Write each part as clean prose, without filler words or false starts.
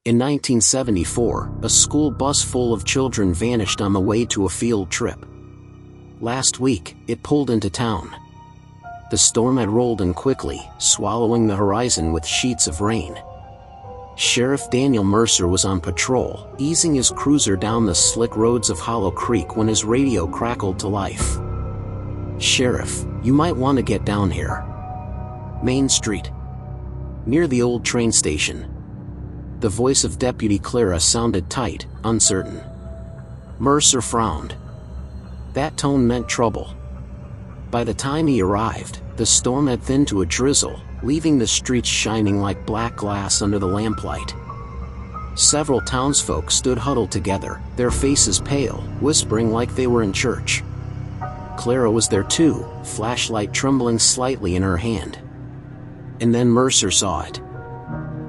In 1974, a school bus full of children vanished on the way to a field trip. Last week, it pulled into town. The storm had rolled in quickly, swallowing the horizon with sheets of rain. Sheriff Daniel Mercer was on patrol, easing his cruiser down the slick roads of Hollow Creek when his radio crackled to life. "Sheriff, you might want to get down here. Main Street. Near the old train station." The voice of Deputy Clara sounded tight, uncertain. Mercer frowned. That tone meant trouble. By the time he arrived, the storm had thinned to a drizzle, leaving the streets shining like black glass under the lamplight. Several townsfolk stood huddled together, their faces pale, whispering like they were in church. Clara was there too, flashlight trembling slightly in her hand. And then Mercer saw it.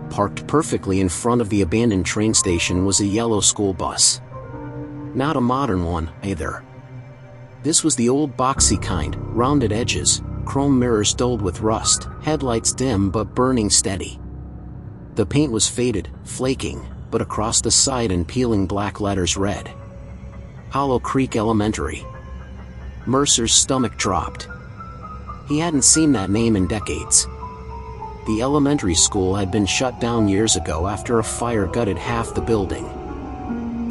Parked perfectly in front of the abandoned train station was a yellow school bus. Not a modern one, either. This was the old boxy kind, rounded edges, chrome mirrors dulled with rust, headlights dim but burning steady. The paint was faded, flaking, but across the side in peeling black letters read, "Hollow Creek Elementary." Mercer's stomach dropped. He hadn't seen that name in decades. The elementary school had been shut down years ago after a fire gutted half the building.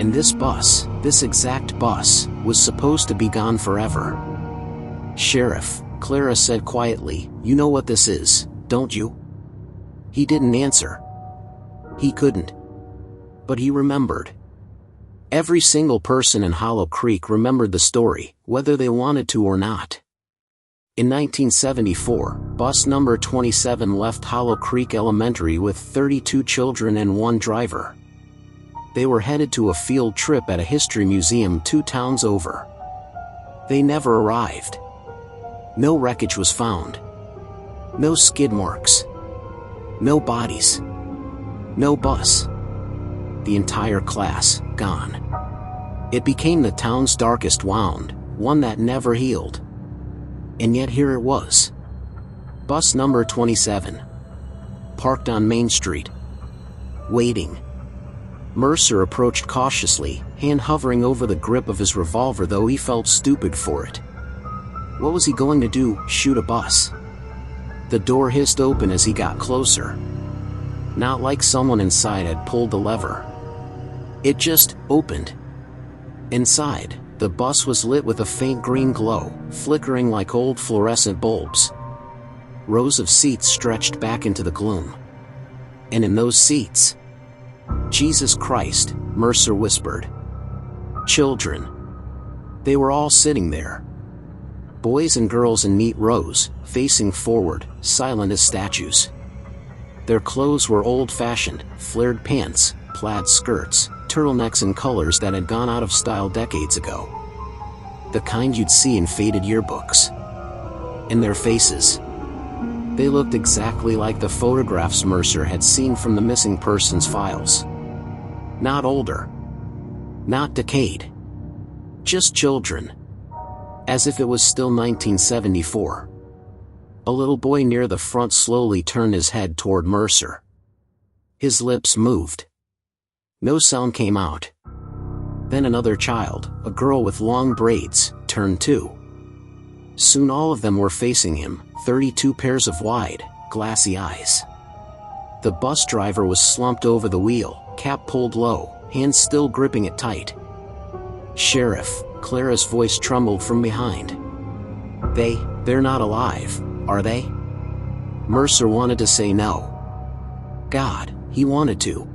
And this bus, this exact bus, was supposed to be gone forever. "Sheriff," Clara said quietly, "you know what this is, don't you?" He didn't answer. He couldn't. But he remembered. Every single person in Hollow Creek remembered the story, whether they wanted to or not. In 1974, bus number 27 left Hollow Creek Elementary with 32 children and one driver. They were headed to a field trip at a history museum 2 towns over. They never arrived. No wreckage was found. No skid marks. No bodies. No bus. The entire class, gone. It became the town's darkest wound, one that never healed. And yet here it was. Bus number 27. Parked on Main Street. Waiting. Mercer approached cautiously, hand hovering over the grip of his revolver, though he felt stupid for it. What was he going to do, shoot a bus? The door hissed open as he got closer. Not like someone inside had pulled the lever. It just opened. Inside, the bus was lit with a faint green glow, flickering like old fluorescent bulbs. Rows of seats stretched back into the gloom. And in those seats, "Jesus Christ," Mercer whispered. Children. They were all sitting there. Boys and girls in neat rows, facing forward, silent as statues. Their clothes were old-fashioned, flared pants, plaid skirts, turtlenecks in colors that had gone out of style decades ago. The kind you'd see in faded yearbooks. In their faces, they looked exactly like the photographs Mercer had seen from the missing persons files. Not older. Not decayed. Just children. As if it was still 1974. A little boy near the front slowly turned his head toward Mercer. His lips moved. No sound came out. Then another child, a girl with long braids, turned too. Soon all of them were facing him, 32 pairs of wide, glassy eyes. The bus driver was slumped over the wheel, cap pulled low, hands still gripping it tight. "Sheriff," Clara's voice trembled from behind. They're not alive, are they?" Mercer wanted to say no. God, he wanted to.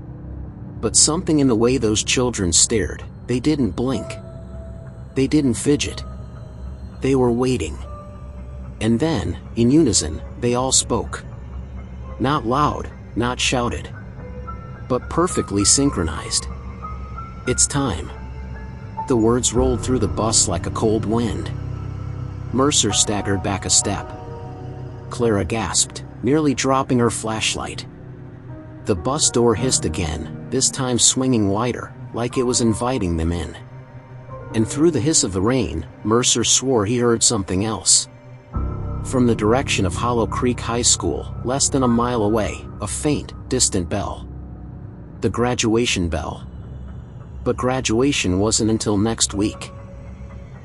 But something in the way those children stared, they didn't blink. They didn't fidget. They were waiting. And then, in unison, they all spoke. Not loud, not shouted. But perfectly synchronized. "It's time." The words rolled through the bus like a cold wind. Mercer staggered back a step. Clara gasped, nearly dropping her flashlight. The bus door hissed again, this time swinging wider, like it was inviting them in. And through the hiss of the rain, Mercer swore he heard something else. From the direction of Hollow Creek High School, less than a mile away, a faint, distant bell. The graduation bell. But graduation wasn't until next week.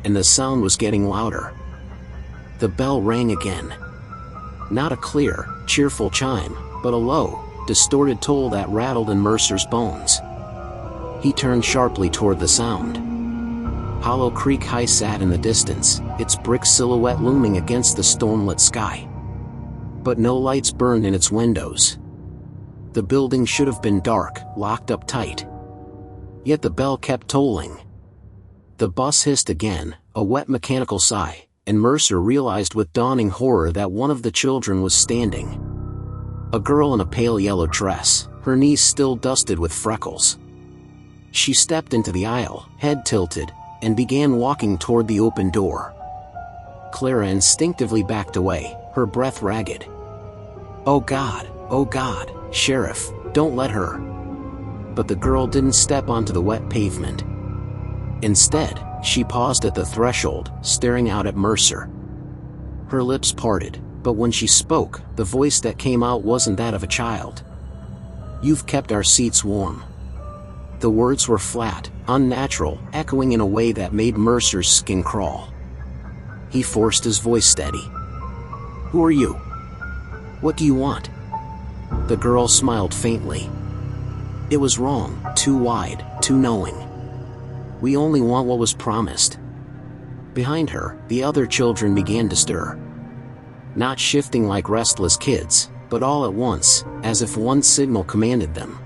And the sound was getting louder. The bell rang again. Not a clear, cheerful chime, but a low, distorted toll that rattled in Mercer's bones. He turned sharply toward the sound. Hollow Creek High sat in the distance, its brick silhouette looming against the stormlit sky. But no lights burned in its windows. The building should have been dark, locked up tight. Yet the bell kept tolling. The bus hissed again, a wet mechanical sigh, and Mercer realized with dawning horror that one of the children was standing. A girl in a pale yellow dress, her knees still dusted with freckles. She stepped into the aisle, head tilted, and began walking toward the open door. Clara instinctively backed away, her breath ragged. Oh God, Sheriff, don't let her." But the girl didn't step onto the wet pavement. Instead, she paused at the threshold, staring out at Mercer. Her lips parted, but when she spoke, the voice that came out wasn't that of a child. "You've kept our seats warm." The words were flat, unnatural, echoing in a way that made Mercer's skin crawl. He forced his voice steady. "Who are you? What do you want?" The girl smiled faintly. It was wrong, too wide, too knowing. "We only want what was promised." Behind her, the other children began to stir. Not shifting like restless kids, but all at once, as if one signal commanded them.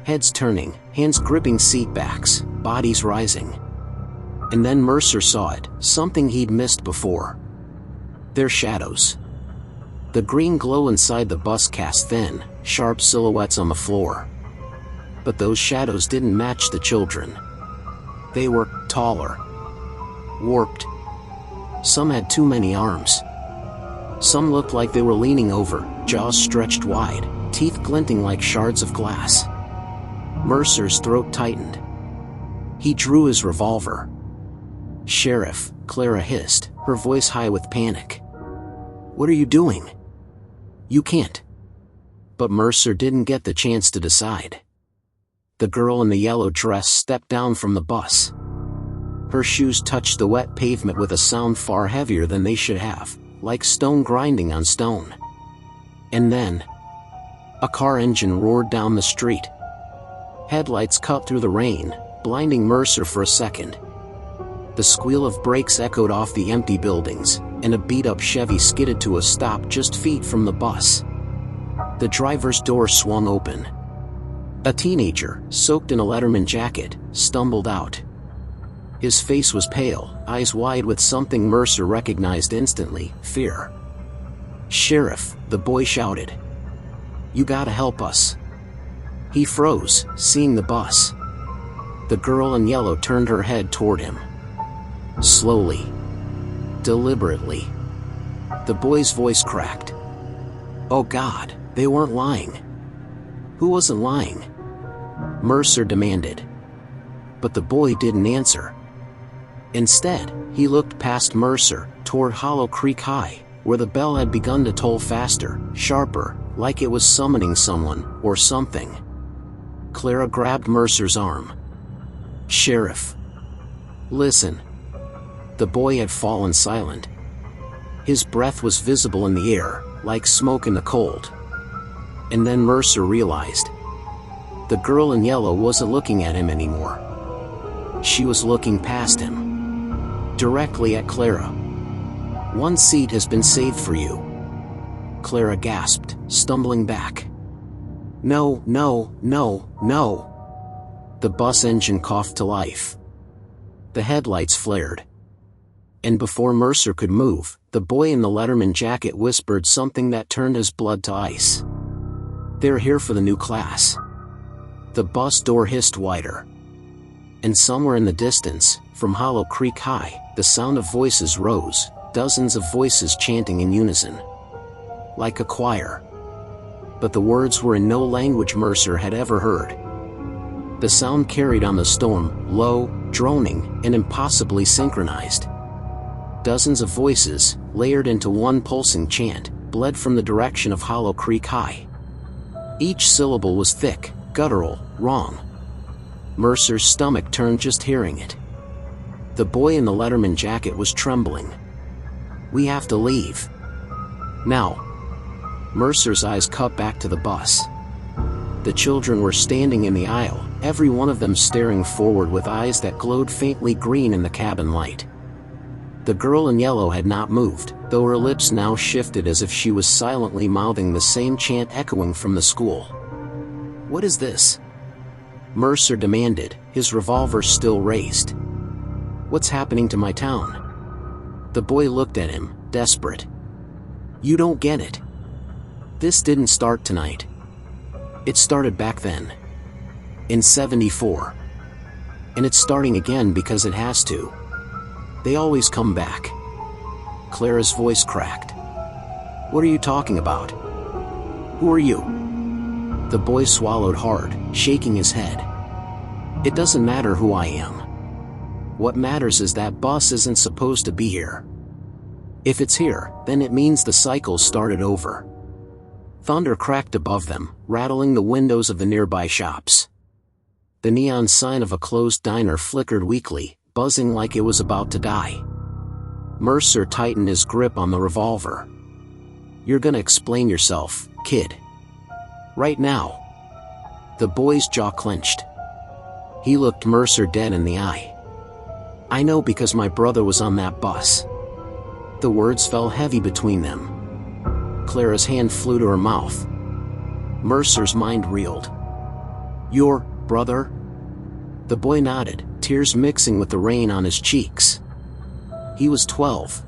Heads turning, hands gripping seat backs, bodies rising. And then Mercer saw it, something he'd missed before. Their shadows. The green glow inside the bus cast thin, sharp silhouettes on the floor. But those shadows didn't match the children. They were taller. Warped. Some had too many arms. Some looked like they were leaning over, jaws stretched wide, teeth glinting like shards of glass. Mercer's throat tightened. He drew his revolver. "Sheriff," Clara hissed, her voice high with panic. "What are you doing? You can't." But Mercer didn't get the chance to decide. The girl in the yellow dress stepped down from the bus. Her shoes touched the wet pavement with a sound far heavier than they should have, like stone grinding on stone. And then, a car engine roared down the street. Headlights cut through the rain, blinding Mercer for a second. The squeal of brakes echoed off the empty buildings, and a beat-up Chevy skidded to a stop just feet from the bus. The driver's door swung open. A teenager, soaked in a Letterman jacket, stumbled out. His face was pale, eyes wide with something Mercer recognized instantly: fear. "Sheriff," the boy shouted. "You gotta help us." He froze, seeing the bus. The girl in yellow turned her head toward him. Slowly. Deliberately. The boy's voice cracked. Oh God, they weren't lying. Who wasn't lying? Mercer demanded. But the boy didn't answer. Instead, he looked past Mercer, toward Hollow Creek High, where the bell had begun to toll faster, sharper, like it was summoning someone, or something. Clara grabbed Mercer's arm. "Sheriff. Listen." The boy had fallen silent. His breath was visible in the air, like smoke in the cold. And then Mercer realized. The girl in yellow wasn't looking at him anymore. She was looking past him. Directly at Clara. "One seat has been saved for you." Clara gasped, stumbling back. "No, no, no, no." The bus engine coughed to life. The headlights flared. And before Mercer could move, the boy in the Letterman jacket whispered something that turned his blood to ice. "They're here for the new class." The bus door hissed wider. And somewhere in the distance, from Hollow Creek High, the sound of voices rose, dozens of voices chanting in unison. Like a choir. But the words were in no language Mercer had ever heard. The sound carried on the storm, low, droning, and impossibly synchronized. Dozens of voices, layered into one pulsing chant, bled from the direction of Hollow Creek High. Each syllable was thick, guttural, wrong. Mercer's stomach turned just hearing it. The boy in the Letterman jacket was trembling. "We have to leave. Now." Mercer's eyes cut back to the bus. The children were standing in the aisle, every one of them staring forward with eyes that glowed faintly green in the cabin light. The girl in yellow had not moved, though her lips now shifted as if she was silently mouthing the same chant echoing from the school. "What is this?" Mercer demanded, his revolver still raised. "What's happening to my town?" The boy looked at him, desperate. "You don't get it. This didn't start tonight. It started back then. In '74. And it's starting again because it has to. They always come back." Clara's voice cracked. "What are you talking about? Who are you?" The boy swallowed hard, shaking his head. "It doesn't matter who I am. What matters is that bus isn't supposed to be here. If it's here, then it means the cycle started over." Thunder cracked above them, rattling the windows of the nearby shops. The neon sign of a closed diner flickered weakly, buzzing like it was about to die. Mercer tightened his grip on the revolver. "You're gonna explain yourself, kid. Right now." The boy's jaw clenched. He looked Mercer dead in the eye. "I know because my brother was on that bus." The words fell heavy between them. Clara's hand flew to her mouth. Mercer's mind reeled. "Your brother?" The boy nodded, tears mixing with the rain on his cheeks. "He was 12.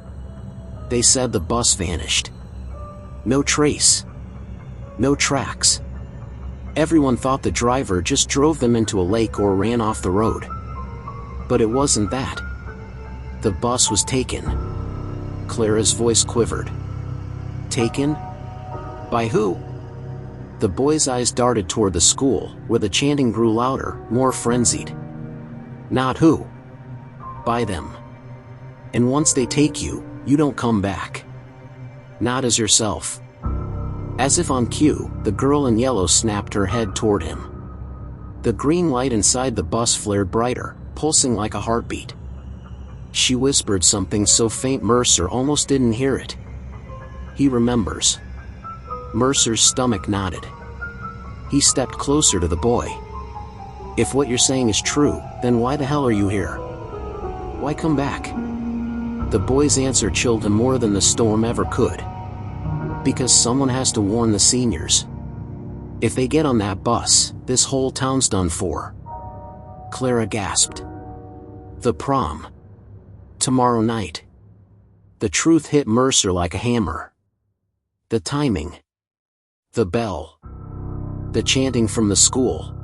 They said the bus vanished. No trace. No tracks. Everyone thought the driver just drove them into a lake or ran off the road. But it wasn't that. The bus was taken." Clara's voice quivered. "Taken? By who?" The boy's eyes darted toward the school, where the chanting grew louder, more frenzied. "Not who. By them. And once they take you, you don't come back. Not as yourself." As if on cue, the girl in yellow snapped her head toward him. The green light inside the bus flared brighter, pulsing like a heartbeat. She whispered something so faint Mercer almost didn't hear it. "He remembers." Mercer's stomach nodded. He stepped closer to the boy. "If what you're saying is true, then why the hell are you here? Why come back?" The boy's answer chilled him more than the storm ever could. "Because someone has to warn the seniors. If they get on that bus, this whole town's done for." Clara gasped. "The prom. Tomorrow night." The truth hit Mercer like a hammer. The timing. The bell. The chanting from the school.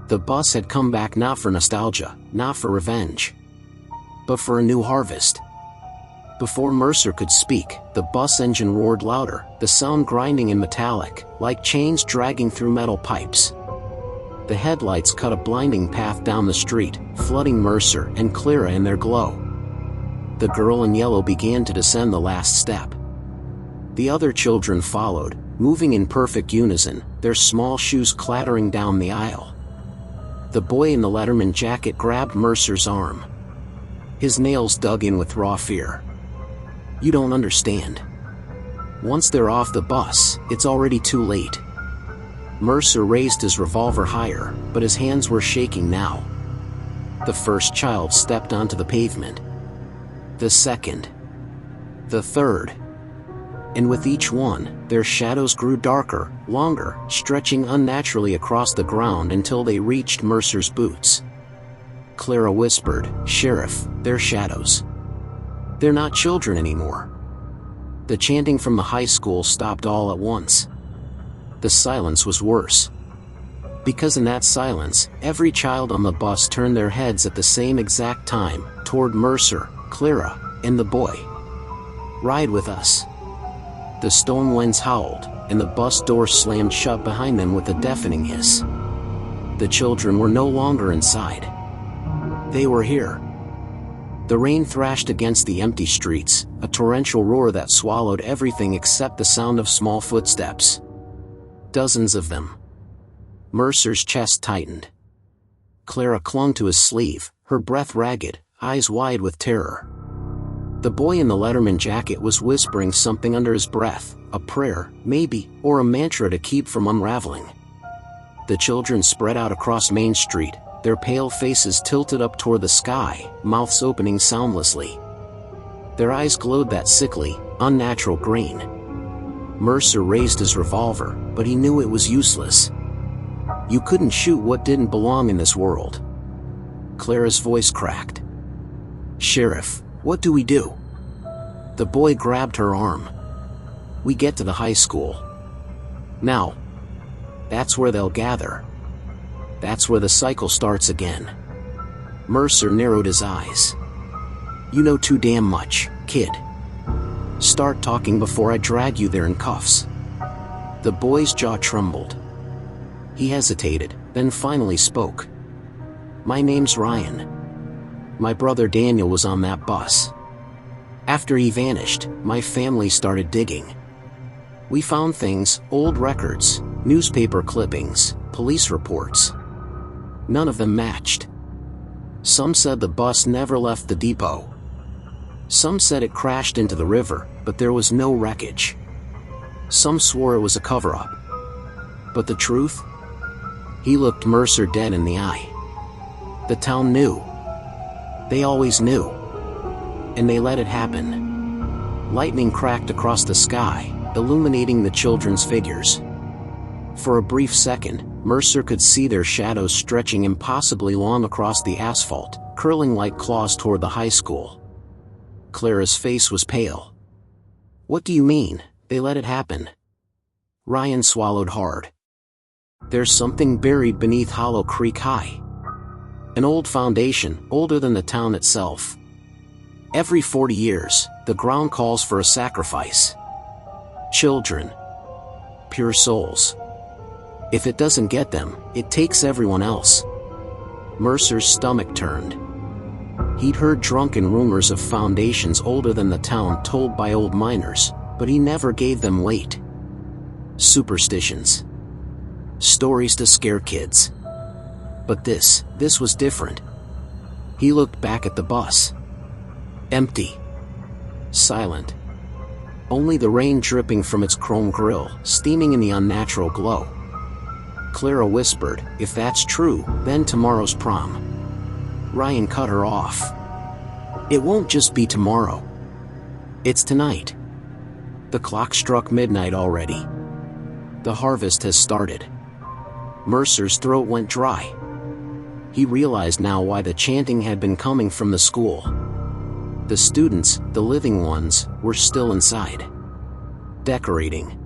The bus had come back not for nostalgia, not for revenge, but for a new harvest. Before Mercer could speak, the bus engine roared louder, the sound grinding and metallic, like chains dragging through metal pipes. The headlights cut a blinding path down the street, flooding Mercer and Clara in their glow. The girl in yellow began to descend the last step. The other children followed, moving in perfect unison, their small shoes clattering down the aisle. The boy in the Letterman jacket grabbed Mercer's arm. His nails dug in with raw fear. "You don't understand. Once they're off the bus, it's already too late." Mercer raised his revolver higher, but his hands were shaking now. The first child stepped onto the pavement. The second. The third. And with each one, their shadows grew darker, longer, stretching unnaturally across the ground until they reached Mercer's boots. Clara whispered, "Sheriff, they're shadows. They're not children anymore." The chanting from the high school stopped all at once. The silence was worse. Because in that silence, every child on the bus turned their heads at the same exact time, toward Mercer, Clara, and the boy. "Ride with us." The storm winds howled, and the bus door slammed shut behind them with a deafening hiss. The children were no longer inside. They were here. The rain thrashed against the empty streets, a torrential roar that swallowed everything except the sound of small footsteps. Dozens of them. Mercer's chest tightened. Clara clung to his sleeve, her breath ragged, eyes wide with terror. The boy in the Letterman jacket was whispering something under his breath, a prayer, maybe, or a mantra to keep from unraveling. The children spread out across Main Street, their pale faces tilted up toward the sky, mouths opening soundlessly. Their eyes glowed that sickly, unnatural green. Mercer raised his revolver, but he knew it was useless. You couldn't shoot what didn't belong in this world. Clara's voice cracked. Sheriff, what do we do? The boy grabbed her arm. We get to the high school. Now. That's where they'll gather. That's where the cycle starts again. Mercer narrowed his eyes. You know too damn much, kid. Start talking before I drag you there in cuffs. The boy's jaw trembled. He hesitated, then finally spoke. My name's Ryan. My brother Daniel was on that bus. After he vanished, my family started digging. We found things, old records, newspaper clippings, police reports. None of them matched. Some said the bus never left the depot. Some said it crashed into the river, but there was no wreckage. Some swore it was a cover-up. But the truth? He looked Mercer dead in the eye. The town knew. They always knew. And they let it happen. Lightning cracked across the sky, illuminating the children's figures. For a brief second, Mercer could see their shadows stretching impossibly long across the asphalt, curling like claws toward the high school. Clara's face was pale. What do you mean, they let it happen? Ryan swallowed hard. There's something buried beneath Hollow Creek High. An old foundation, older than the town itself. Every 40 years, the ground calls for a sacrifice. Children. Pure souls. If it doesn't get them, it takes everyone else. Mercer's stomach turned. He'd heard drunken rumors of foundations older than the town told by old miners, but he never gave them weight. Superstitions. Stories to scare kids. But this was different. He looked back at the bus. Empty. Silent. Only the rain dripping from its chrome grille, steaming in the unnatural glow. Clara whispered, if that's true, then tomorrow's prom. Ryan cut her off. It won't just be tomorrow. It's tonight. The clock struck midnight already. The harvest has started. Mercer's throat went dry. He realized now why the chanting had been coming from the school. The students, the living ones, were still inside. Decorating.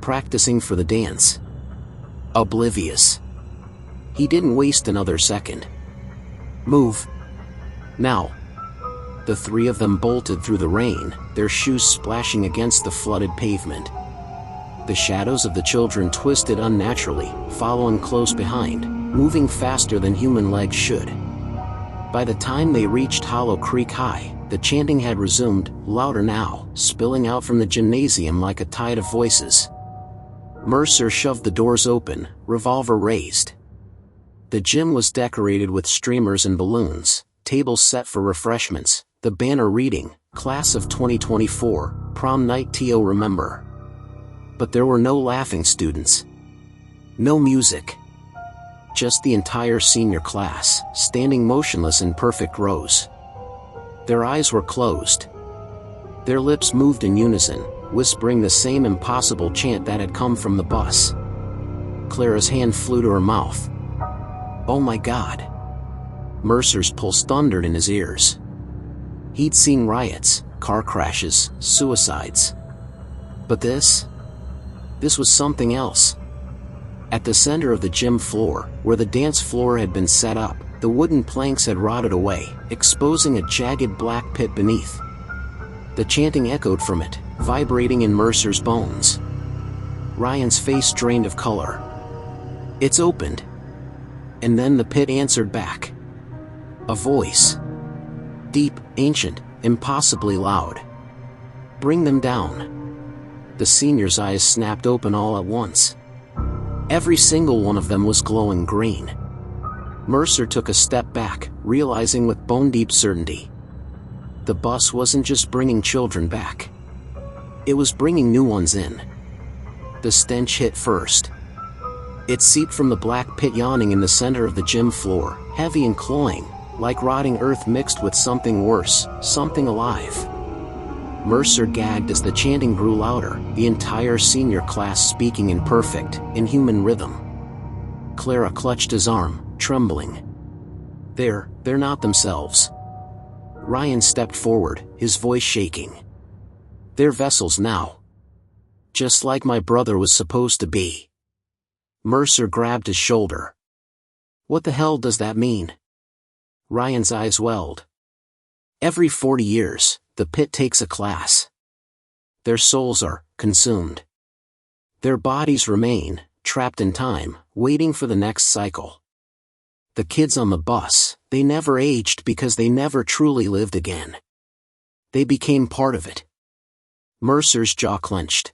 Practicing for the dance. Oblivious. He didn't waste another second. Move. Now. The three of them bolted through the rain, their shoes splashing against the flooded pavement. The shadows of the children twisted unnaturally, following close behind, moving faster than human legs should. By the time they reached Hollow Creek High, the chanting had resumed, louder now, spilling out from the gymnasium like a tide of voices. Mercer shoved the doors open, revolver raised. The gym was decorated with streamers and balloons, tables set for refreshments, the banner reading, Class of 2024, Prom Night TO Remember. But there were no laughing students. No music. Just the entire senior class, standing motionless in perfect rows. Their eyes were closed. Their lips moved in unison, whispering the same impossible chant that had come from the bus. Clara's hand flew to her mouth. Oh my God. Mercer's pulse thundered in his ears. He'd seen riots, car crashes, suicides. But this was something else. At the center of the gym floor, where the dance floor had been set up, the wooden planks had rotted away, exposing a jagged black pit beneath. The chanting echoed from it, vibrating in Mercer's bones. Ryan's face drained of color. It's opened. And then the pit answered back. A voice. Deep, ancient, impossibly loud. Bring them down. The senior's eyes snapped open all at once. Every single one of them was glowing green. Mercer took a step back, realizing with bone-deep certainty. The bus wasn't just bringing children back. It was bringing new ones in. The stench hit first. It seeped from the black pit yawning in the center of the gym floor, heavy and cloying, like rotting earth mixed with something worse, something alive. Mercer gagged as the chanting grew louder, the entire senior class speaking in perfect, inhuman rhythm. Clara clutched his arm, trembling. They're not themselves. Ryan stepped forward, his voice shaking. They're vessels now. Just like my brother was supposed to be. Mercer grabbed his shoulder. What the hell does that mean? Ryan's eyes welled. Every 40 years, the pit takes a class. Their souls are consumed. Their bodies remain, trapped in time, waiting for the next cycle. The kids on the bus, they never aged because they never truly lived again. They became part of it. Mercer's jaw clenched.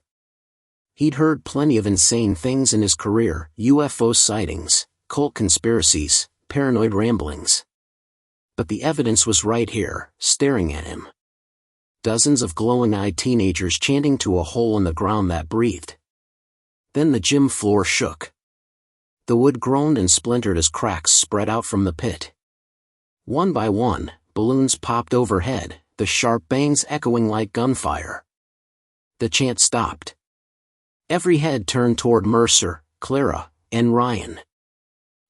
He'd heard plenty of insane things in his career, UFO sightings, cult conspiracies, paranoid ramblings. But the evidence was right here, staring at him. Dozens of glowing-eyed teenagers chanting to a hole in the ground that breathed. Then the gym floor shook. The wood groaned and splintered as cracks spread out from the pit. One by one, balloons popped overhead, the sharp bangs echoing like gunfire. The chant stopped. Every head turned toward Mercer, Clara, and Ryan.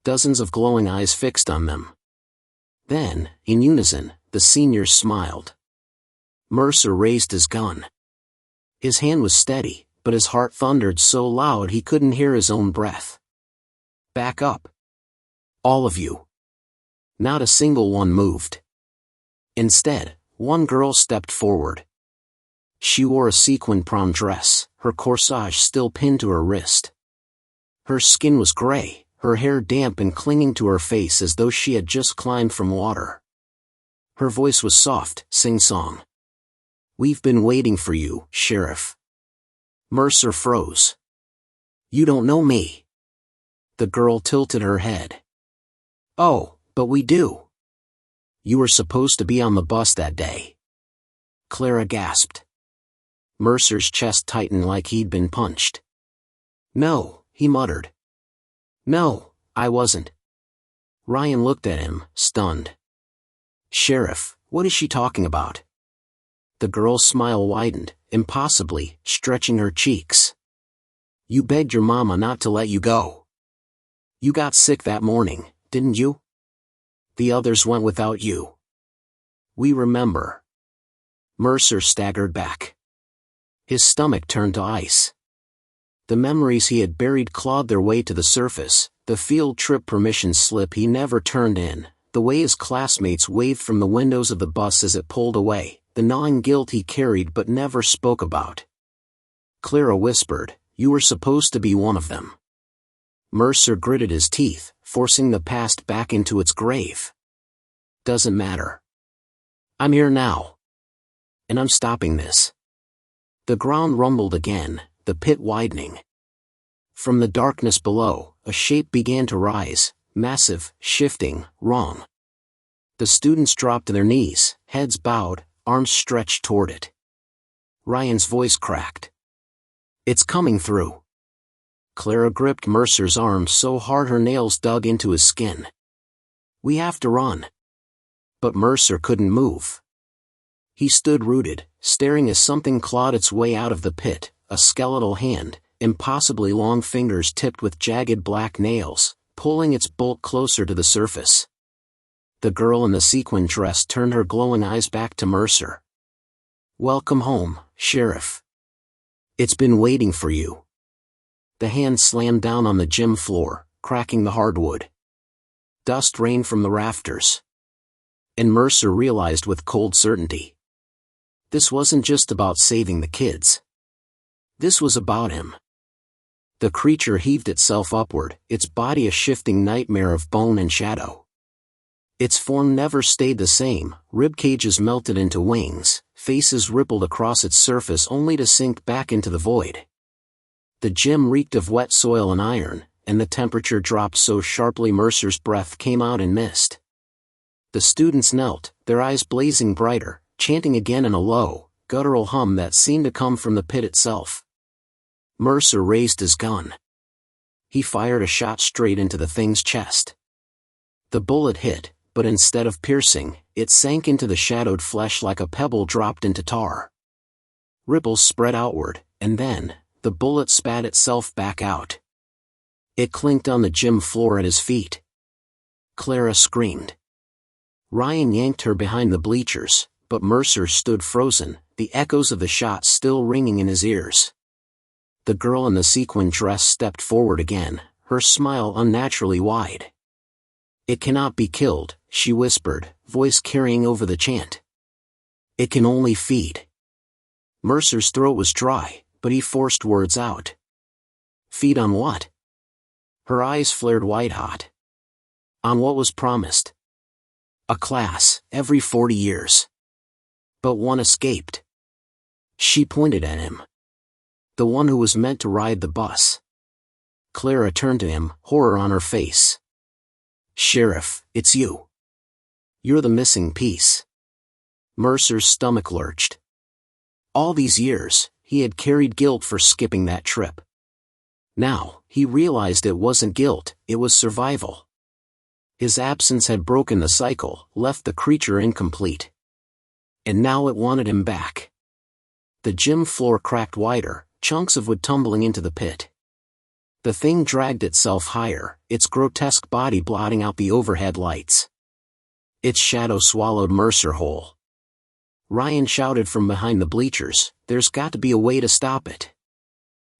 Dozens of glowing eyes fixed on them. Then, in unison, the seniors smiled. Mercer raised his gun. His hand was steady, but his heart thundered so loud he couldn't hear his own breath. Back up. All of you. Not a single one moved. Instead, one girl stepped forward. She wore a sequin prom dress, her corsage still pinned to her wrist. Her skin was gray, her hair damp and clinging to her face as though she had just climbed from water. Her voice was soft, sing-song. We've been waiting for you, Sheriff. Mercer froze. You don't know me. The girl tilted her head. Oh, but we do. You were supposed to be on the bus that day. Clara gasped. Mercer's chest tightened like he'd been punched. No, he muttered. No, I wasn't. Ryan looked at him, stunned. Sheriff, what is she talking about? The girl's smile widened, impossibly, stretching her cheeks. You begged your mama not to let you go. You got sick that morning, didn't you? The others went without you. We remember. Mercer staggered back. His stomach turned to ice. The memories he had buried clawed their way to the surface, the field trip permission slip he never turned in, the way his classmates waved from the windows of the bus as it pulled away, the gnawing guilt he carried but never spoke about. Clara whispered, You were supposed to be one of them. Mercer gritted his teeth, forcing the past back into its grave. Doesn't matter. I'm here now. And I'm stopping this. The ground rumbled again, the pit widening. From the darkness below, a shape began to rise, massive, shifting, wrong. The students dropped to their knees, heads bowed, arms stretched toward it. Ryan's voice cracked. It's coming through. Clara gripped Mercer's arm so hard her nails dug into his skin. We have to run. But Mercer couldn't move. He stood rooted, staring as something clawed its way out of the pit, a skeletal hand, impossibly long fingers tipped with jagged black nails, pulling its bulk closer to the surface. The girl in the sequin dress turned her glowing eyes back to Mercer. Welcome home, Sheriff. It's been waiting for you. The hand slammed down on the gym floor, cracking the hardwood. Dust rained from the rafters. And Mercer realized with cold certainty. This wasn't just about saving the kids. This was about him. The creature heaved itself upward, its body a shifting nightmare of bone and shadow. Its form never stayed the same, rib cages melted into wings, faces rippled across its surface only to sink back into the void. The gym reeked of wet soil and iron, and the temperature dropped so sharply Mercer's breath came out in mist. The students knelt, their eyes blazing brighter, chanting again in a low, guttural hum that seemed to come from the pit itself. Mercer raised his gun. He fired a shot straight into the thing's chest. The bullet hit, but instead of piercing, it sank into the shadowed flesh like a pebble dropped into tar. Ripples spread outward, and then, the bullet spat itself back out. It clinked on the gym floor at his feet. Clara screamed. Ryan yanked her behind the bleachers, but Mercer stood frozen, the echoes of the shot still ringing in his ears. The girl in the sequin dress stepped forward again, her smile unnaturally wide. "It cannot be killed," she whispered, voice carrying over the chant. "It can only feed." Mercer's throat was dry, but he forced words out. "Feed on what?" Her eyes flared white-hot. "On what was promised. A class, every 40 years. But one escaped." She pointed at him. "The one who was meant to ride the bus." Clara turned to him, horror on her face. "Sheriff, it's you. You're the missing piece." Mercer's stomach lurched. All these years, he had carried guilt for skipping that trip. Now, he realized it wasn't guilt, it was survival. His absence had broken the cycle, left the creature incomplete. And now it wanted him back. The gym floor cracked wider, chunks of wood tumbling into the pit. The thing dragged itself higher, its grotesque body blotting out the overhead lights. Its shadow swallowed Mercer whole. Ryan shouted from behind the bleachers, "There's got to be a way to stop it.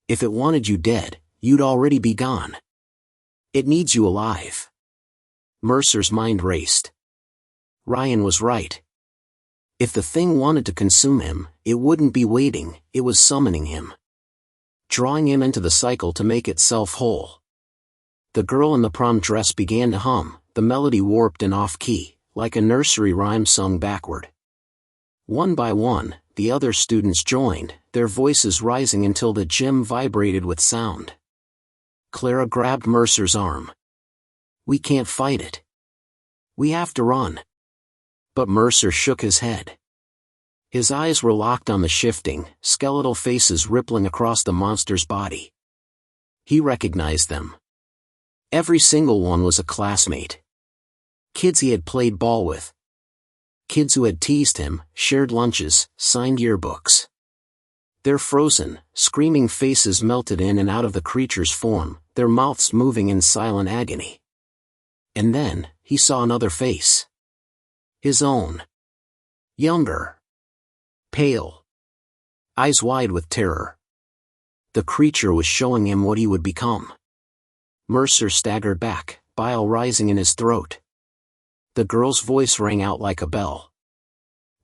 If it wanted you dead, you'd already be gone. It needs you alive." Mercer's mind raced. Ryan was right. If the thing wanted to consume him, it wouldn't be waiting, it was summoning him. Drawing him into the cycle to make itself whole. The girl in the prom dress began to hum, the melody warped and off-key, like a nursery rhyme sung backward. One by one, the other students joined, their voices rising until the gym vibrated with sound. Clara grabbed Mercer's arm. "We can't fight it. We have to run." But Mercer shook his head. His eyes were locked on the shifting, skeletal faces rippling across the monster's body. He recognized them. Every single one was a classmate. Kids he had played ball with. Kids who had teased him, shared lunches, signed yearbooks. Their frozen, screaming faces melted in and out of the creature's form, their mouths moving in silent agony. And then, he saw another face. His own. Younger. Pale. Eyes wide with terror. The creature was showing him what he would become. Mercer staggered back, bile rising in his throat. The girl's voice rang out like a bell.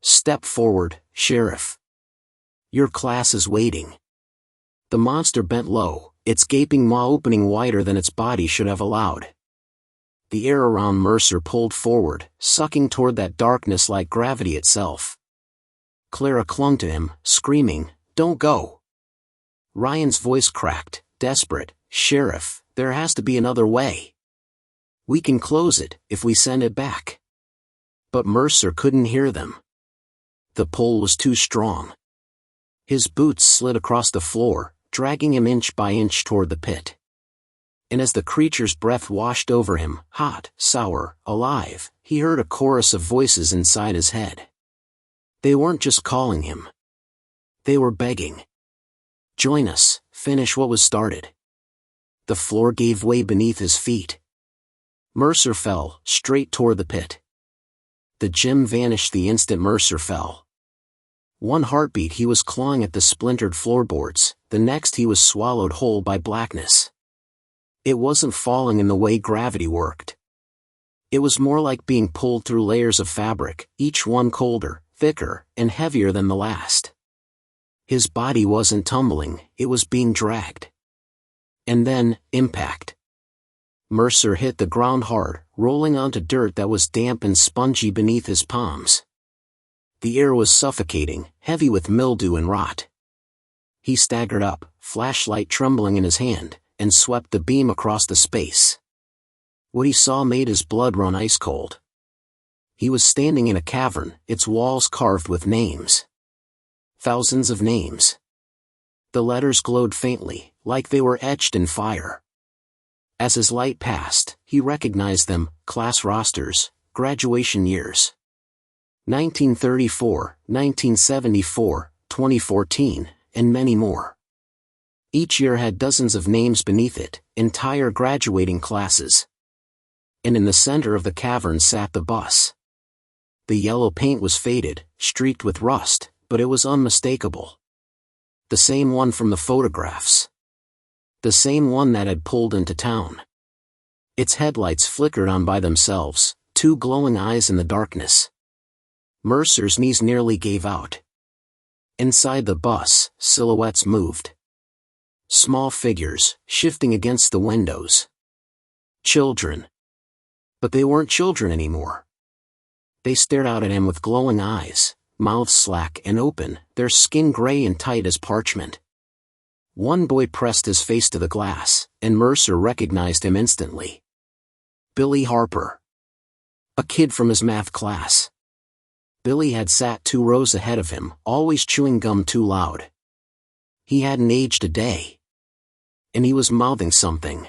"Step forward, Sheriff. Your class is waiting." The monster bent low, its gaping maw opening wider than its body should have allowed. The air around Mercer pulled forward, sucking toward that darkness like gravity itself. Clara clung to him, screaming, "Don't go." Ryan's voice cracked, desperate, "Sheriff, there has to be another way. We can close it, if we send it back." But Mercer couldn't hear them. The pull was too strong. His boots slid across the floor, dragging him inch by inch toward the pit. And as the creature's breath washed over him, hot, sour, alive, he heard a chorus of voices inside his head. They weren't just calling him. They were begging. "Join us, finish what was started." The floor gave way beneath his feet. Mercer fell, straight toward the pit. The gym vanished the instant Mercer fell. One heartbeat he was clawing at the splintered floorboards, the next he was swallowed whole by blackness. It wasn't falling in the way gravity worked. It was more like being pulled through layers of fabric, each one colder, thicker, and heavier than the last. His body wasn't tumbling, it was being dragged. And then, impact. Mercer hit the ground hard, rolling onto dirt that was damp and spongy beneath his palms. The air was suffocating, heavy with mildew and rot. He staggered up, flashlight trembling in his hand, and swept the beam across the space. What he saw made his blood run ice cold. He was standing in a cavern, its walls carved with names. Thousands of names. The letters glowed faintly, like they were etched in fire. As his light passed, he recognized them: class rosters, graduation years. 1934, 1974, 2014, and many more. Each year had dozens of names beneath it, entire graduating classes. And in the center of the cavern sat the bus. The yellow paint was faded, streaked with rust, but it was unmistakable. The same one from the photographs. The same one that had pulled into town. Its headlights flickered on by themselves, two glowing eyes in the darkness. Mercer's knees nearly gave out. Inside the bus, silhouettes moved. Small figures, shifting against the windows. Children. But they weren't children anymore. They stared out at him with glowing eyes, mouths slack and open, their skin gray and tight as parchment. One boy pressed his face to the glass, and Mercer recognized him instantly. Billy Harper. A kid from his math class. Billy had sat 2 rows ahead of him, always chewing gum too loud. He hadn't aged a day. And he was mouthing something.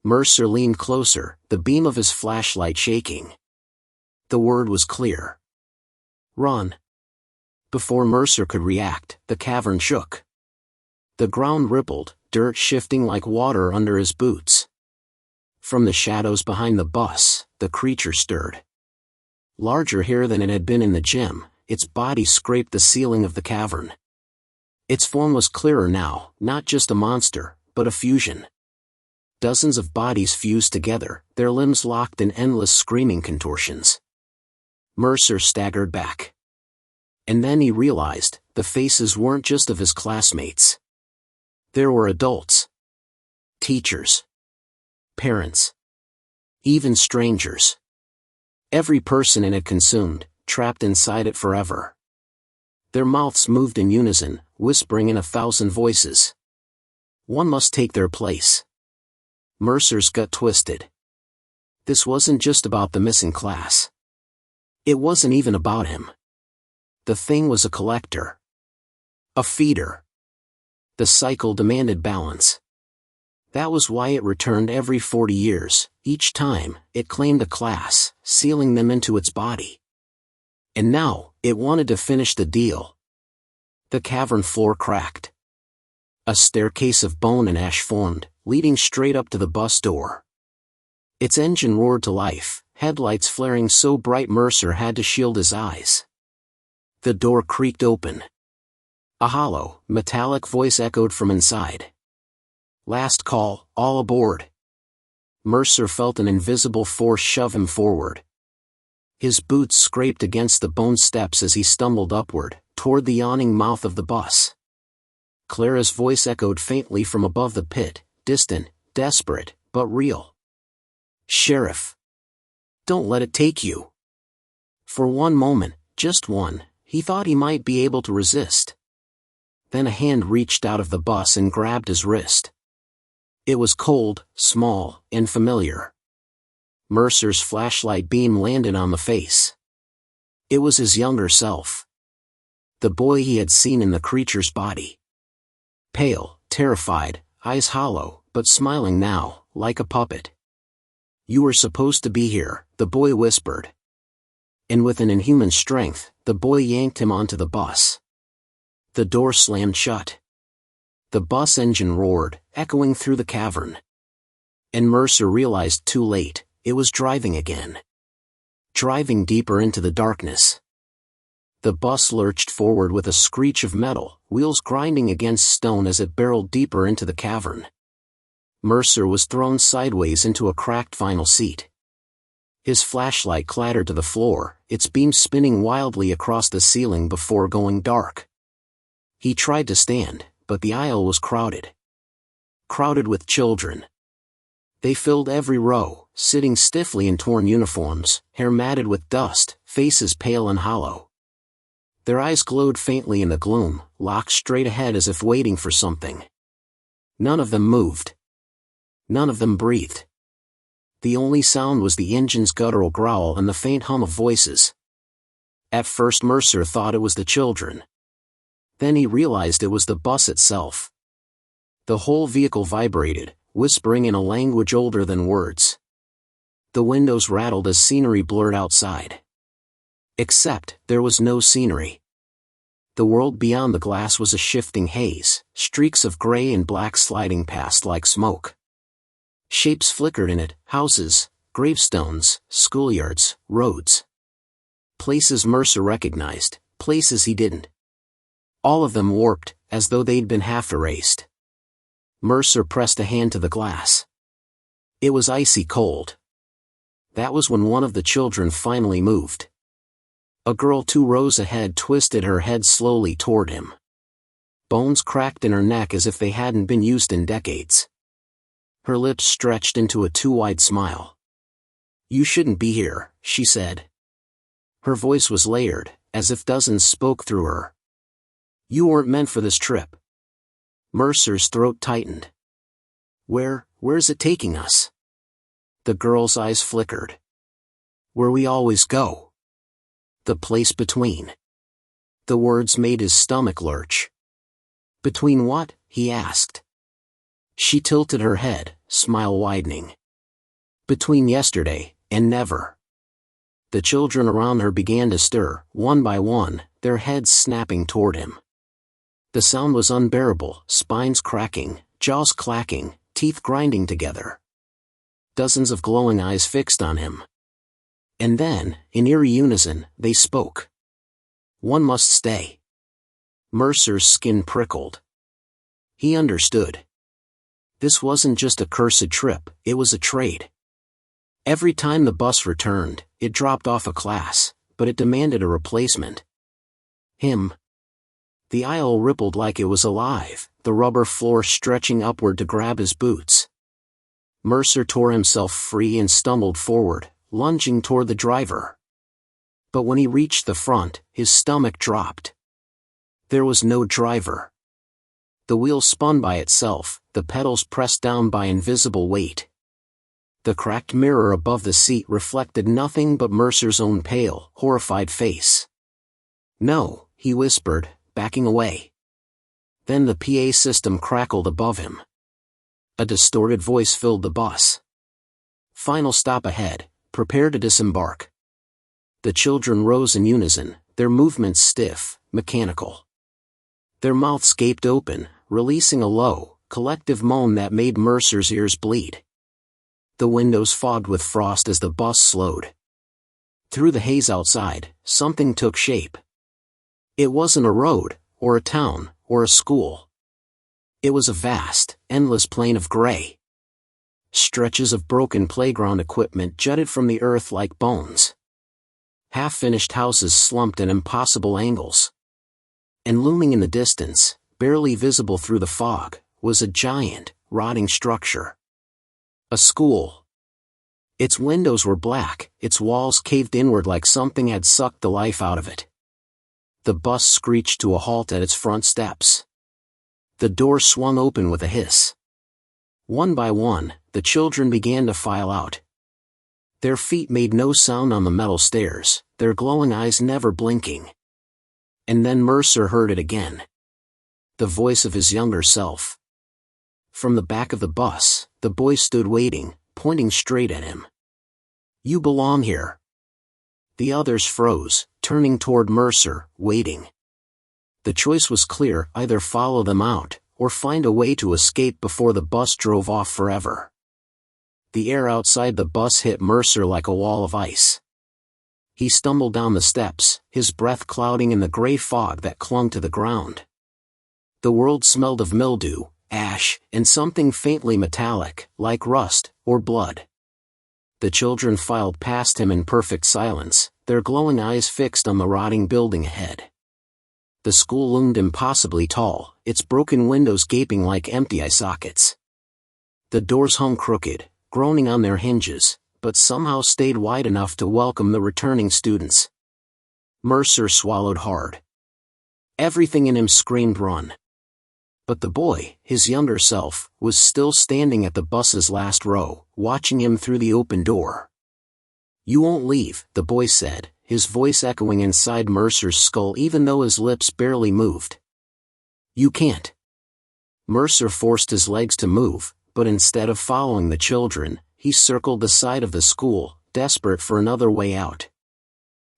Mercer leaned closer, the beam of his flashlight shaking. The word was clear. Run. Before Mercer could react, the cavern shook. The ground rippled, dirt shifting like water under his boots. From the shadows behind the bus, the creature stirred. Larger here than it had been in the gym, its body scraped the ceiling of the cavern. Its form was clearer now, not just a monster, but a fusion. Dozens of bodies fused together, their limbs locked in endless screaming contortions. Mercer staggered back. And then he realized, the faces weren't just of his classmates. There were adults. Teachers. Parents. Even strangers. Every person it had consumed, trapped inside it forever. Their mouths moved in unison, whispering in 1,000 voices. One must take their place. Mercer's gut twisted. This wasn't just about the missing class. It wasn't even about him. The thing was a collector. A feeder. The cycle demanded balance. That was why it returned every 40 years, each time, it claimed a class, sealing them into its body. And now, it wanted to finish the deal. The cavern floor cracked. A staircase of bone and ash formed, leading straight up to the bus door. Its engine roared to life, headlights flaring so bright Mercer had to shield his eyes. The door creaked open. A hollow, metallic voice echoed from inside. Last call, all aboard. Mercer felt an invisible force shove him forward. His boots scraped against the bone steps as he stumbled upward, toward the yawning mouth of the bus. Clara's voice echoed faintly from above the pit, distant, desperate, but real. Sheriff. Don't let it take you. For one moment, just one, he thought he might be able to resist. Then a hand reached out of the bus and grabbed his wrist. It was cold, small, and familiar. Mercer's flashlight beam landed on the face. It was his younger self. The boy he had seen in the creature's body. Pale, terrified, eyes hollow, but smiling now, like a puppet. You were supposed to be here, the boy whispered. And with an inhuman strength, the boy yanked him onto the bus. The door slammed shut. The bus engine roared, echoing through the cavern. And Mercer realized too late, it was driving again. Driving deeper into the darkness. The bus lurched forward with a screech of metal, wheels grinding against stone as it barreled deeper into the cavern. Mercer was thrown sideways into a cracked vinyl seat. His flashlight clattered to the floor, its beam spinning wildly across the ceiling before going dark. He tried to stand, but the aisle was crowded. Crowded with children. They filled every row, sitting stiffly in torn uniforms, hair matted with dust, faces pale and hollow. Their eyes glowed faintly in the gloom, locked straight ahead as if waiting for something. None of them moved. None of them breathed. The only sound was the engine's guttural growl and the faint hum of voices. At first Mercer thought it was the children. Then he realized it was the bus itself. The whole vehicle vibrated, whispering in a language older than words. The windows rattled as scenery blurred outside. Except, there was no scenery. The world beyond the glass was a shifting haze, streaks of gray and black sliding past like smoke. Shapes flickered in it, houses, gravestones, schoolyards, roads. Places Mercer recognized, places he didn't. All of them warped, as though they'd been half erased. Mercer pressed a hand to the glass. It was icy cold. That was when one of the children finally moved. A girl 2 rows ahead twisted her head slowly toward him. Bones cracked in her neck as if they hadn't been used in decades. Her lips stretched into a too wide smile. "You shouldn't be here," she said. Her voice was layered, as if dozens spoke through her. "You weren't meant for this trip." Mercer's throat tightened. Where's it taking us?" The girl's eyes flickered. "Where we always go. The place between." The words made his stomach lurch. "Between what?" he asked. She tilted her head, smile widening. "Between yesterday and never." The children around her began to stir, one by one, their heads snapping toward him. The sound was unbearable, spines cracking, jaws clacking, teeth grinding together. Dozens of glowing eyes fixed on him. And then, in eerie unison, they spoke. "One must stay." Mercer's skin prickled. He understood. This wasn't just a cursed trip, it was a trade. Every time the bus returned, it dropped off a class, but it demanded a replacement. Him. The aisle rippled like it was alive, the rubber floor stretching upward to grab his boots. Mercer tore himself free and stumbled forward, lunging toward the driver. But when he reached the front, his stomach dropped. There was no driver. The wheel spun by itself, the pedals pressed down by invisible weight. The cracked mirror above the seat reflected nothing but Mercer's own pale, horrified face. "No," he whispered, backing away. Then the PA system crackled above him. A distorted voice filled the bus. "Final stop ahead, prepare to disembark." The children rose in unison, their movements stiff, mechanical. Their mouths gaped open, releasing a low, collective moan that made Mercer's ears bleed. The windows fogged with frost as the bus slowed. Through the haze outside, something took shape. It wasn't a road, or a town, or a school. It was a vast, endless plain of gray. Stretches of broken playground equipment jutted from the earth like bones. Half-finished houses slumped at impossible angles. And looming in the distance, barely visible through the fog, was a giant, rotting structure. A school. Its windows were black, its walls caved inward like something had sucked the life out of it. The bus screeched to a halt at its front steps. The door swung open with a hiss. One by one, the children began to file out. Their feet made no sound on the metal stairs, their glowing eyes never blinking. And then Mercer heard it again. The voice of his younger self. From the back of the bus, the boy stood waiting, pointing straight at him. "You belong here." The others froze, turning toward Mercer, waiting. The choice was clear, either follow them out, or find a way to escape before the bus drove off forever. The air outside the bus hit Mercer like a wall of ice. He stumbled down the steps, his breath clouding in the gray fog that clung to the ground. The world smelled of mildew, ash, and something faintly metallic, like rust, or blood. The children filed past him in perfect silence, their glowing eyes fixed on the rotting building ahead. The school loomed impossibly tall, its broken windows gaping like empty eye sockets. The doors hung crooked, groaning on their hinges, but somehow stayed wide enough to welcome the returning students. Mercer swallowed hard. Everything in him screamed run. But the boy, his younger self, was still standing at the bus's last row, watching him through the open door. "You won't leave," the boy said, his voice echoing inside Mercer's skull even though his lips barely moved. "You can't." Mercer forced his legs to move, but instead of following the children, he circled the side of the school, desperate for another way out.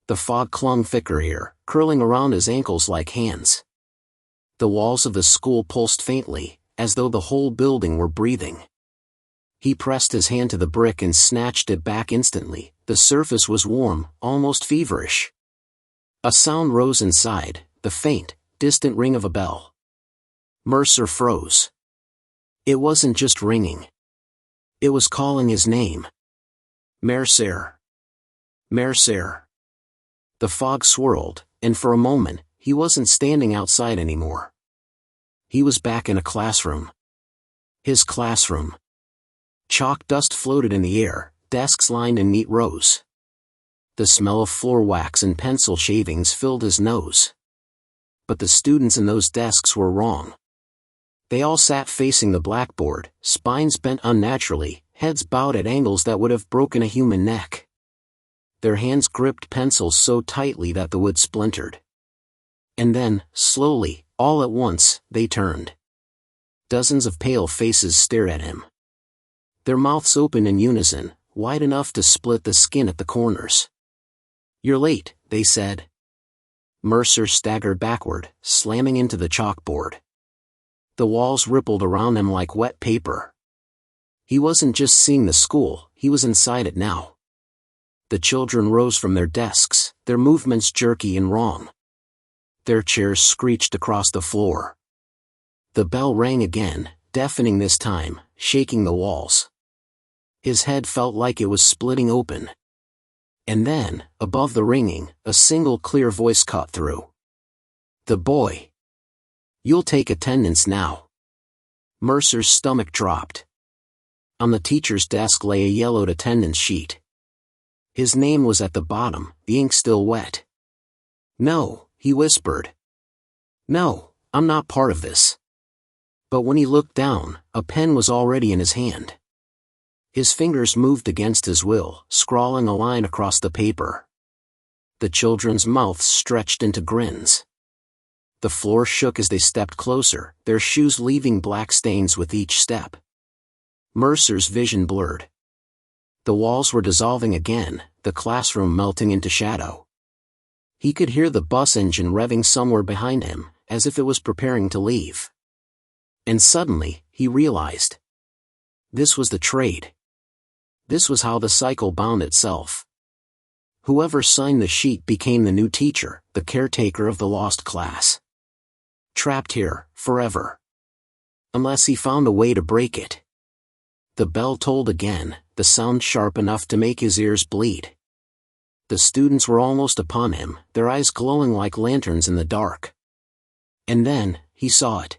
The fog clung thicker here, curling around his ankles like hands. The walls of the school pulsed faintly, as though the whole building were breathing. He pressed his hand to the brick and snatched it back instantly. The surface was warm, almost feverish. A sound rose inside, the faint, distant ring of a bell. Mercer froze. It wasn't just ringing. It was calling his name. Mercer. Mercer. The fog swirled, and for a moment, he wasn't standing outside anymore. He was back in a classroom. His classroom. Chalk dust floated in the air, desks lined in neat rows. The smell of floor wax and pencil shavings filled his nose. But the students in those desks were wrong. They all sat facing the blackboard, spines bent unnaturally, heads bowed at angles that would have broken a human neck. Their hands gripped pencils so tightly that the wood splintered. And then, slowly, all at once, they turned. Dozens of pale faces stared at him. Their mouths opened in unison, wide enough to split the skin at the corners. "You're late," they said. Mercer staggered backward, slamming into the chalkboard. The walls rippled around him like wet paper. He wasn't just seeing the school, he was inside it now. The children rose from their desks, their movements jerky and wrong. Their chairs screeched across the floor. The bell rang again, deafening this time, shaking the walls. His head felt like it was splitting open. And then, above the ringing, a single clear voice caught through. "The boy. You'll take attendance now." Mercer's stomach dropped. On the teacher's desk lay a yellowed attendance sheet. His name was at the bottom, the ink still wet. "No," he whispered. "No, I'm not part of this." But when he looked down, a pen was already in his hand. His fingers moved against his will, scrawling a line across the paper. The children's mouths stretched into grins. The floor shook as they stepped closer, their shoes leaving black stains with each step. Mercer's vision blurred. The walls were dissolving again, the classroom melting into shadow. He could hear the bus engine revving somewhere behind him, as if it was preparing to leave. And suddenly, he realized. This was the trade. This was how the cycle bound itself. Whoever signed the sheet became the new teacher, the caretaker of the lost class. Trapped here, forever. Unless he found a way to break it. The bell tolled again, the sound sharp enough to make his ears bleed. The students were almost upon him, their eyes glowing like lanterns in the dark. And then, he saw it.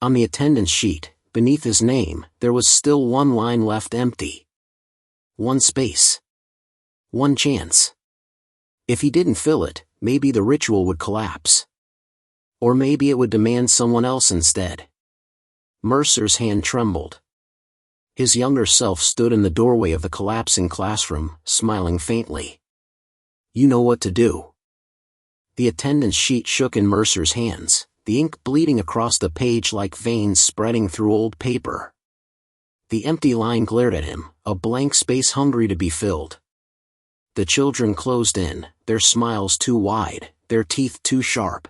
On the attendance sheet, beneath his name, there was still one line left empty. One space. One chance. If he didn't fill it, maybe the ritual would collapse. Or maybe it would demand someone else instead. Mercer's hand trembled. His younger self stood in the doorway of the collapsing classroom, smiling faintly. "You know what to do." The attendance sheet shook in Mercer's hands, the ink bleeding across the page like veins spreading through old paper. The empty line glared at him, a blank space hungry to be filled. The children closed in, their smiles too wide, their teeth too sharp.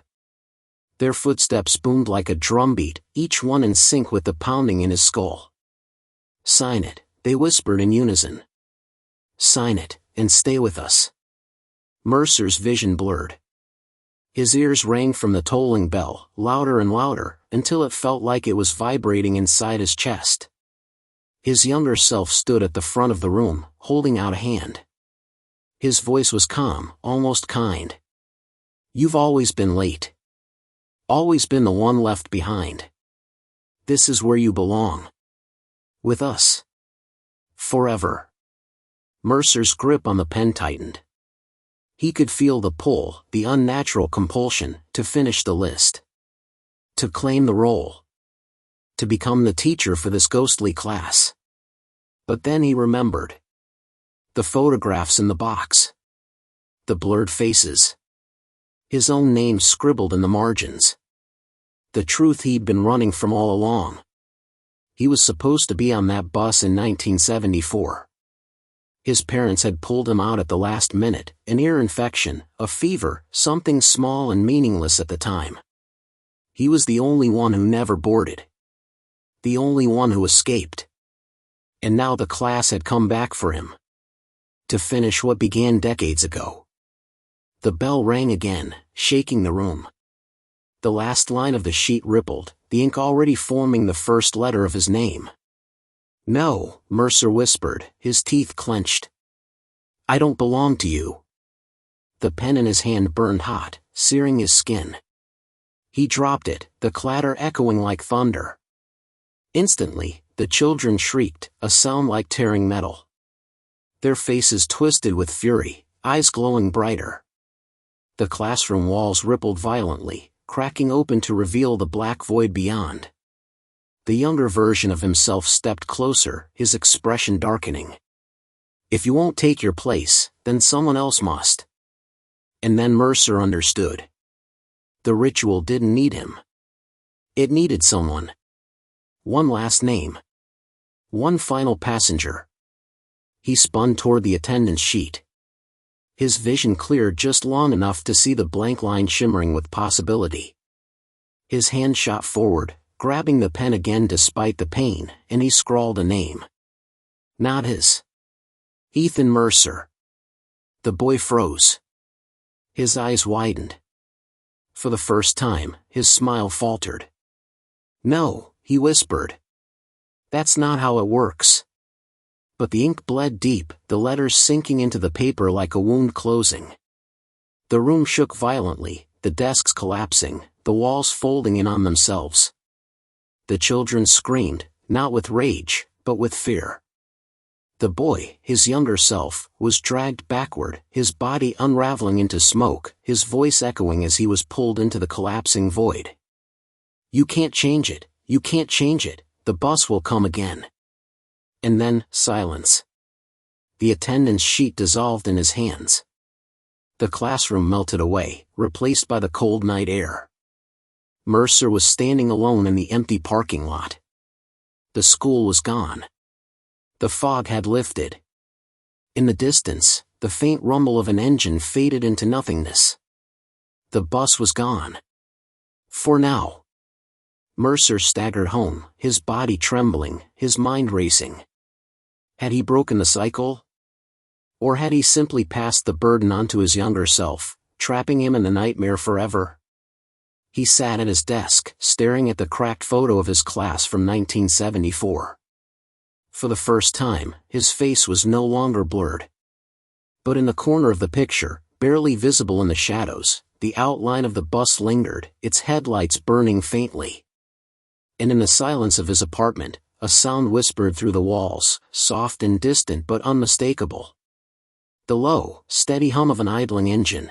Their footsteps boomed like a drumbeat, each one in sync with the pounding in his skull. "Sign it," they whispered in unison. "Sign it, and stay with us." Mercer's vision blurred. His ears rang from the tolling bell, louder and louder, until it felt like it was vibrating inside his chest. His younger self stood at the front of the room, holding out a hand. His voice was calm, almost kind. "You've always been late. Always been the one left behind. This is where you belong. With us. Forever." Mercer's grip on the pen tightened. He could feel the pull, the unnatural compulsion, to finish the list. To claim the role. To become the teacher for this ghostly class. But then he remembered. The photographs in the box. The blurred faces. His own name scribbled in the margins. The truth he'd been running from all along. He was supposed to be on that bus in 1974. His parents had pulled him out at the last minute, an ear infection, a fever, something small and meaningless at the time. He was the only one who never boarded. The only one who escaped. And now the class had come back for him. To finish what began decades ago. The bell rang again, shaking the room. The last line of the sheet rippled, the ink already forming the first letter of his name. "No," Mercer whispered, his teeth clenched. "I don't belong to you." The pen in his hand burned hot, searing his skin. He dropped it, the clatter echoing like thunder. Instantly, the children shrieked, a sound like tearing metal. Their faces twisted with fury, eyes glowing brighter. The classroom walls rippled violently, cracking open to reveal the black void beyond. The younger version of himself stepped closer, his expression darkening. "If you won't take your place, then someone else must." And then Mercer understood. The ritual didn't need him. It needed someone. One last name. One final passenger. He spun toward the attendance sheet. His vision cleared just long enough to see the blank line shimmering with possibility. His hand shot forward, grabbing the pen again despite the pain, and he scrawled a name. Not his. Ethan Mercer. The boy froze. His eyes widened. For the first time, his smile faltered. "No," he whispered. "That's not how it works." But the ink bled deep, the letters sinking into the paper like a wound closing. The room shook violently, the desks collapsing, the walls folding in on themselves. The children screamed, not with rage, but with fear. The boy, his younger self, was dragged backward, his body unraveling into smoke, his voice echoing as he was pulled into the collapsing void. "You can't change it, you can't change it, the bus will come again." And then, silence. The attendance sheet dissolved in his hands. The classroom melted away, replaced by the cold night air. Mercer was standing alone in the empty parking lot. The school was gone. The fog had lifted. In the distance, the faint rumble of an engine faded into nothingness. The bus was gone. For now. Mercer staggered home, his body trembling, his mind racing. Had he broken the cycle? Or had he simply passed the burden onto his younger self, trapping him in the nightmare forever? He sat at his desk, staring at the cracked photo of his class from 1974. For the first time, his face was no longer blurred. But in the corner of the picture, barely visible in the shadows, the outline of the bus lingered, its headlights burning faintly. And in the silence of his apartment, a sound whispered through the walls, soft and distant but unmistakable. The low, steady hum of an idling engine.